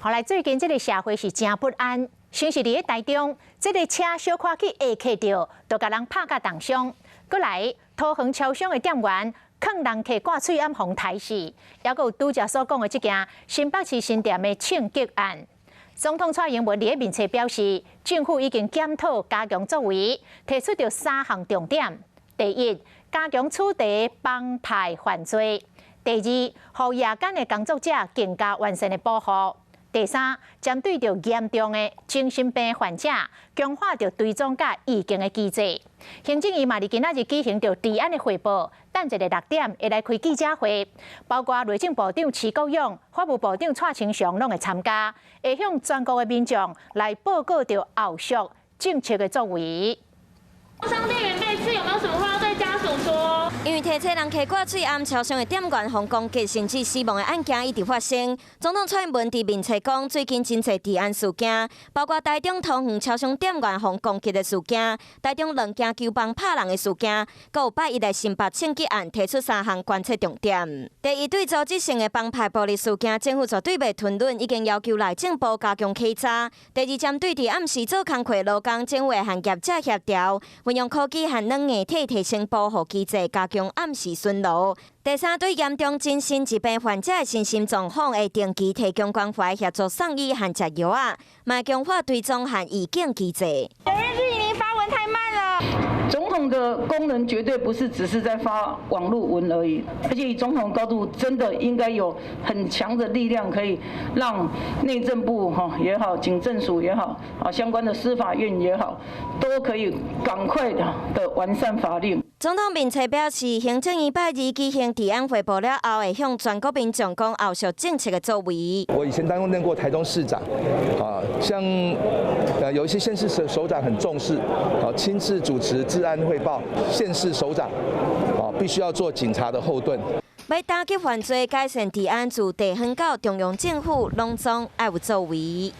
后来最近这个社会是真不安，先是伫台中，这个车小看去下客着，就甲人拍甲重伤。过来，桃园超商的店员坑人客挂喙暗防抬死，还有拄则所讲的这件新北市新店的枪击案。总统蔡英文伫面册表示，政府已经检讨加强作为，提出着3项重点：第一，加强处理帮派犯罪；第二，予夜间的工作者更加完善的保护；第三，针对着严重的精神病患者，强化着追踪甲预警的机制。行政院嘛，伫今仔日举行着治安的汇报，等一个6点会来开记者会，包括内政部长徐国勇、法务部长蔡清祥拢会参加，会向全国的民众来报告着后续政策的作为。商店员被刺，有没有什么话要对家属说？因为提车人客挂喙暗超商的店员互攻击甚至死亡的案件一直发生。总统蔡英文伫面册讲，最近真侪治安事件，包括台中桃园超商店员互攻击的事件，台中两件球棒拍人的事件，佮有8亿来新北枪击案，提出3项观测重点。第一，对组织性的帮派暴力事件，政府绝对袂吞忍，已经要求内政部加强稽查。第二，针对伫暗时做工课劳工，政府会和业者协调，运用科技和软硬体提升保护机制，加强暗时巡逻。第三，对严重精神疾病患者的身心状况，会定期提供关怀协助送医和食药啊，嘛强化追踪和预警机制。有人质疑您发文太慢了。总统的功能绝对不是只是在发网络文而已，而且以总统高度，真的应该有很强的力量，可以让内政部也好，警政署也好，相关的司法院也好，都可以赶快的完善法令。总统面册表示，行政院拜2举行治安汇报了后，会向全国民众讲后续政策的作为。我以前担任过台中市长，像有一些县市首长很重视，亲自主持治安汇报，县市首长必须要做警察的后盾。要打击犯罪、改善治安，自地方到中央政府拢总要有作为。